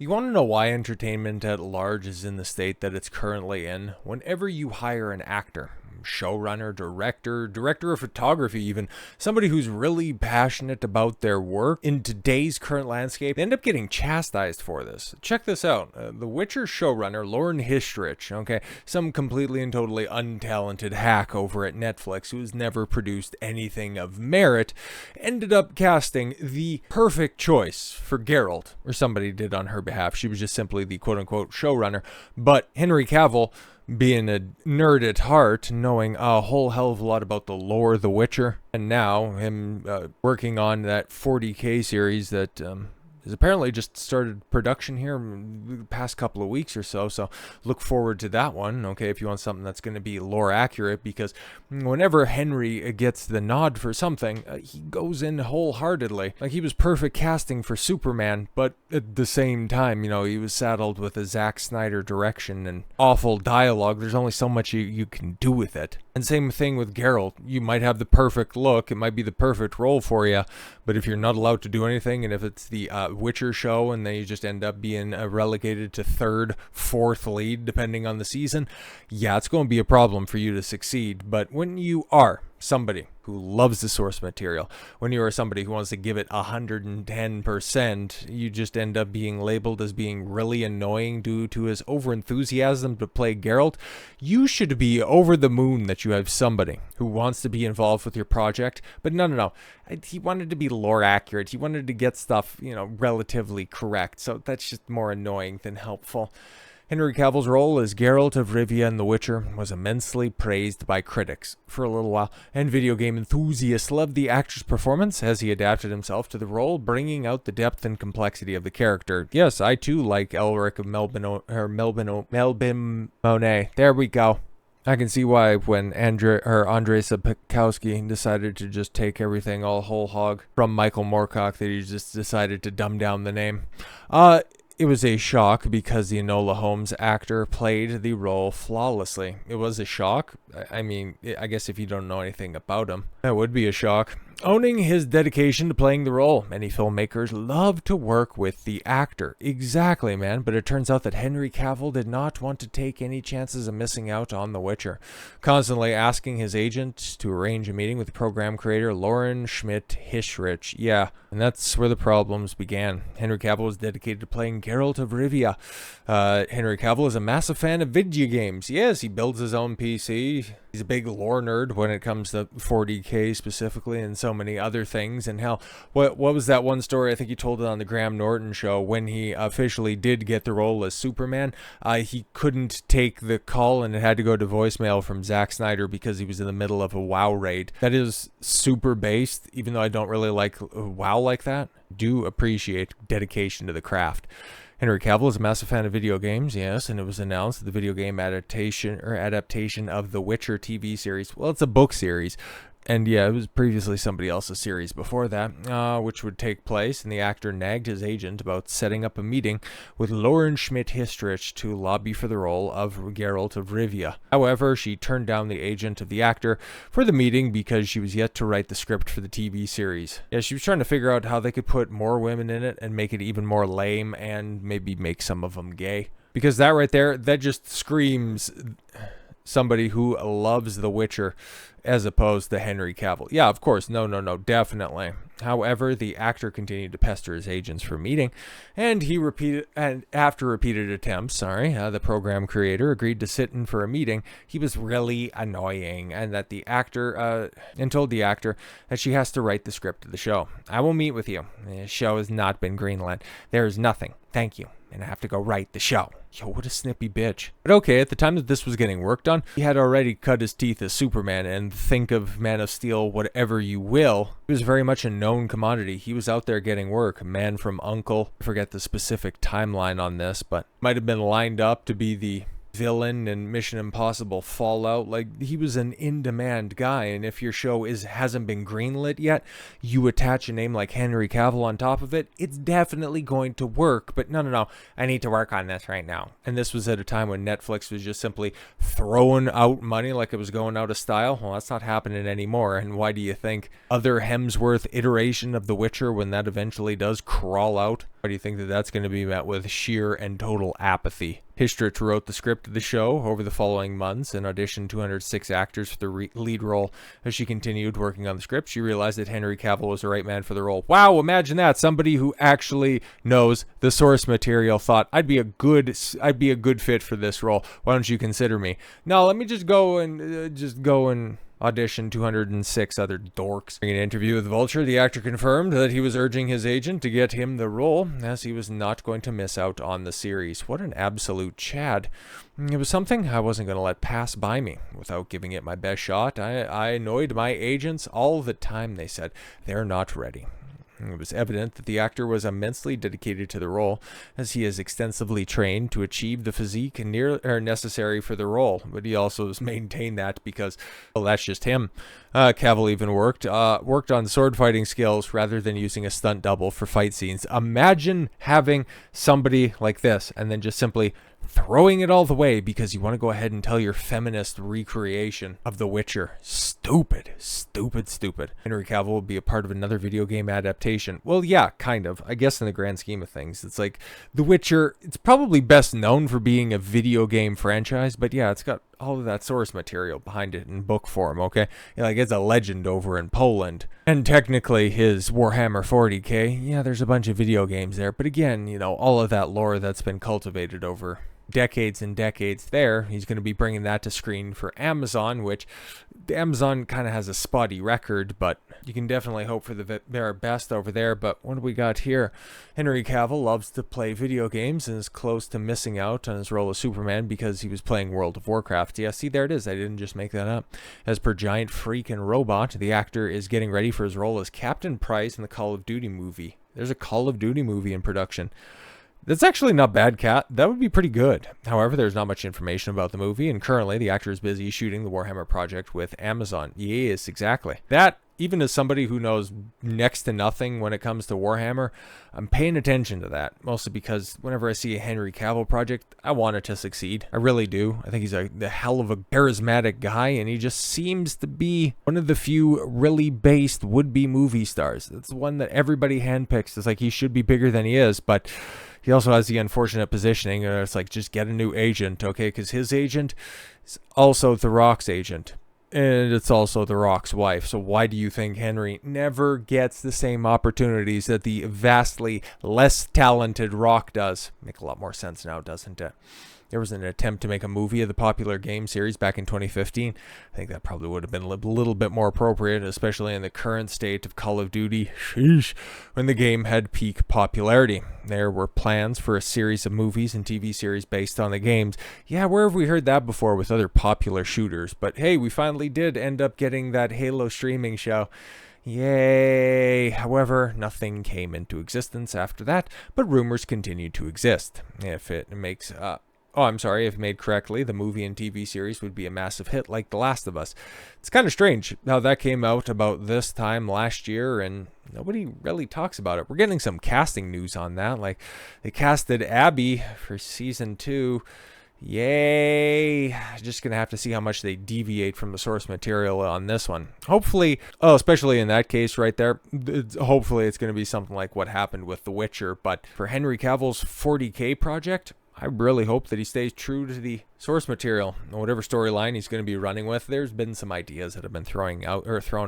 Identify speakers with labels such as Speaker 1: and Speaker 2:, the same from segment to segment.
Speaker 1: You want to know why entertainment at large is in the state that it's currently in? Whenever you hire an actor, showrunner, director of photography, even somebody who's really passionate about their work in today's current landscape, they end up getting chastised for this. Check this out. The Witcher showrunner, Lauren Hissrich, okay, some completely and totally untalented hack over at Netflix who has never produced anything of merit, ended up casting the perfect choice for Geralt, or somebody did on her behalf. She was just simply the quote-unquote showrunner. But Henry Cavill, being a nerd at heart, knowing a whole hell of a lot about the lore of The Witcher, and now him working on that 40K series that has apparently just started production here in the past couple of weeks or so. So look forward to that one, okay, if you want something that's going to be lore accurate, because whenever Henry gets the nod for something, he goes in wholeheartedly. Like, he was perfect casting for Superman, but at the same time, he was saddled with a Zack Snyder direction and awful dialogue. There's only so much you can do with it. And same thing with Geralt. You might have the perfect look, it might be the perfect role for you, but if you're not allowed to do anything, and if it's the Witcher show and then you just end up being relegated to third, fourth lead depending on the season, yeah, it's going to be a problem for you to succeed. But when you are somebody who loves the source material, when you are somebody who wants to give it 110%, you just end up being labeled as being really annoying due to his overenthusiasm to play Geralt. You should be over the moon that you have somebody who wants to be involved with your project, but no. He wanted to be lore accurate. He wanted to get stuff, relatively correct. So that's just more annoying than helpful. Henry Cavill's role as Geralt of Rivia in The Witcher was immensely praised by critics for a little while, and video game enthusiasts loved the actor's performance as he adapted himself to the role, bringing out the depth and complexity of the character. Yes, I too like Elric of Melbin Monet. There we go. I can see why when Andrei Sapkowski decided to just take everything all whole hog from Michael Moorcock, that he just decided to dumb down the name. It was a shock because the Enola Holmes actor played the role flawlessly. It was a shock. I mean, I guess if you don't know anything about him, that would be a shock. Owning his dedication to playing the role, many filmmakers love to work with the actor. Exactly, man. But it turns out that Henry Cavill did not want to take any chances of missing out on The Witcher, constantly asking his agent to arrange a meeting with the program creator Lauren Schmidt Hissrich. Yeah, and that's where the problems began. Henry Cavill was dedicated to playing Geralt of Rivia. Henry Cavill is a massive fan of video games. Yes, he builds his own PC. He's a big lore nerd when it comes to 40K specifically, and so many other things. And hell, what was that one story? I think he told it on the Graham Norton show. When he officially did get the role as Superman, he couldn't take the call, and it had to go to voicemail from Zack Snyder because he was in the middle of a WoW raid. That is super based, even though I don't really like WoW like that. Do appreciate dedication to the craft. Henry Cavill is a massive fan of video games, yes, and it was announced that the video game adaptation of the Witcher TV series, well, it's a book series, and yeah, it was previously somebody else's series before that, which would take place, and the actor nagged his agent about setting up a meeting with Lauren Schmidt Hissrich to lobby for the role of Geralt of Rivia. However, she turned down the agent of the actor for the meeting because she was yet to write the script for the TV series. Yeah, she was trying to figure out how they could put more women in it and make it even more lame and maybe make some of them gay. Because that right there, that just screams somebody who loves The Witcher as opposed to Henry Cavill. Yeah, of course. No, definitely. However, the actor continued to pester his agents for a meeting, and after repeated attempts, the program creator agreed to sit in for a meeting. He was really annoying, and that the actor told the actor that she has to write the script of the show. I will meet with you. The show has not been greenlit. There is nothing. Thank you. And I have to go write the show. Yo, what a snippy bitch. But okay, at the time that this was getting worked on, he had already cut his teeth as Superman, and think of Man of Steel whatever you will. He was very much a known commodity. He was out there getting work. Man from U.N.C.L.E. I forget the specific timeline on this, but might have been lined up to be the villain in Mission Impossible Fallout. Like, he was an in-demand guy, and if your show hasn't been greenlit yet, you attach a name like Henry Cavill on top of it, it's definitely going to work. But no, I need to work on this right now. And this was at a time when Netflix was just simply throwing out money like it was going out of style. Well, that's not happening anymore. And why do you think other Hemsworth iteration of The Witcher, when that eventually does crawl out, why do you think that that's going to be met with sheer and total apathy? Hissrich wrote the script of the show over the following months and auditioned 206 actors for the lead role. As she continued working on the script, she realized that Henry Cavill was the right man for the role. Wow, imagine that. Somebody who actually knows the source material thought, I'd be a good fit for this role. Why don't you consider me? No, let me just go and audition 206 other dorks. In an interview with Vulture, the actor confirmed that he was urging his agent to get him the role, as he was not going to miss out on the series. What an absolute Chad. It was something I wasn't going to let pass by me without giving it my best shot. I annoyed my agents all the time. They said, they're not ready. It was evident that the actor was immensely dedicated to the role, as he is extensively trained to achieve the physique necessary for the role. But he also has maintained that because, well, that's just him. Cavill even worked on sword fighting skills rather than using a stunt double for fight scenes. Imagine having somebody like this and then just simply throwing it all the way because you want to go ahead and tell your feminist recreation of The Witcher. Stupid. Henry Cavill will be a part of another video game adaptation. Well, yeah, kind of. I guess in the grand scheme of things, it's like The Witcher, it's probably best known for being a video game franchise, but yeah, it's got all of that source material behind it in book form, okay? Like, it's a legend over in Poland. And technically, his Warhammer 40k, yeah, there's a bunch of video games there, but again, all of that lore that's been cultivated over decades and decades there, he's going to be bringing that to screen for Amazon, which Amazon kind of has a spotty record, but you can definitely hope for their best over there. But what do we got here? Henry Cavill loves to play video games and is close to missing out on his role as Superman because he was playing World of Warcraft. Yeah, see, there it is. I didn't just make that up. As per Giant Freak and Robot, the actor is getting ready for his role as Captain Price in the Call of Duty movie. There's a Call of Duty movie in production. That's actually not bad, Cat. That would be pretty good. However, there's not much information about the movie, and currently the actor is busy shooting the Warhammer project with Amazon. Yes, exactly. That, even as somebody who knows next to nothing when it comes to Warhammer, I'm paying attention to that, mostly because whenever I see a Henry Cavill project, I want it to succeed. I really do. I think he's the hell of a charismatic guy, and he just seems to be one of the few really based would-be movie stars. It's the one that everybody handpicks. It's like he should be bigger than he is, but he also has the unfortunate positioning where it's like, just get a new agent, okay? Because his agent is also The Rock's agent. And it's also The Rock's wife. So why do you think Henry never gets the same opportunities that the vastly less talented Rock does? Make a lot more sense now, doesn't it? There was an attempt to make a movie of the popular game series back in 2015. I think that probably would have been a little bit more appropriate, especially in the current state of Call of Duty, when the game had peak popularity. There were plans for a series of movies and TV series based on the games. Yeah, where have we heard that before with other popular shooters? But hey, we finally did end up getting that Halo streaming show. Yay! However, nothing came into existence after that, but rumors continued to exist. If made correctly, the movie and TV series would be a massive hit like The Last of Us. It's kind of strange how that came out about this time last year and nobody really talks about it. We're getting some casting news on that. Like, they casted Abby for season 2. Yay! Just gonna have to see how much they deviate from the source material on this one. Hopefully, especially in that case right there, hopefully it's gonna be something like what happened with The Witcher. But for Henry Cavill's 40K project, I really hope that he stays true to the source material, whatever storyline he's going to be running with. There's been some ideas that have been thrown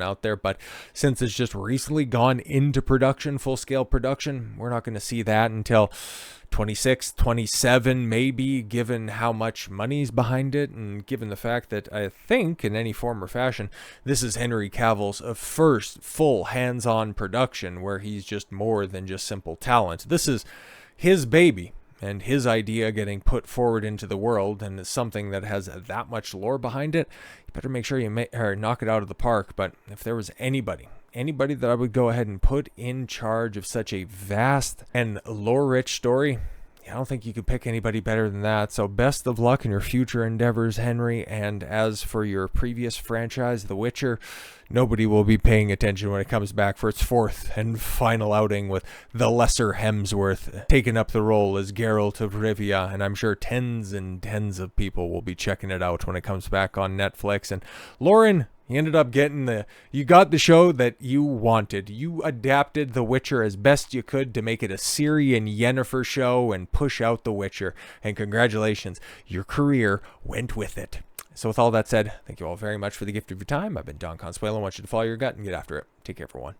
Speaker 1: out there, but since it's just recently gone into production, full-scale production, we're not going to see that until 26, 27, maybe, given how much money's behind it, and given the fact that I think, in any form or fashion, this is Henry Cavill's first full hands-on production where he's just more than just simple talent. This is his baby. And his idea getting put forward into the world, and it's something that has that much lore behind it, you better make sure you knock it out of the park. But if there was anybody that I would go ahead and put in charge of such a vast and lore-rich story, I don't think you could pick anybody better than that. So best of luck in your future endeavors, Henry. And as for your previous franchise, The Witcher, nobody will be paying attention when it comes back for its fourth and final outing with the lesser Hemsworth taking up the role as Geralt of Rivia. And I'm sure tens and tens of people will be checking it out when it comes back on Netflix. And Lauren, you ended up getting you got the show that you wanted. You adapted The Witcher as best you could to make it a Ciri and Yennefer show and push out The Witcher. And congratulations, your career went with it. So with all that said, thank you all very much for the gift of your time. I've been Don Consuelo. I want you to follow your gut and get after it. Take care, everyone.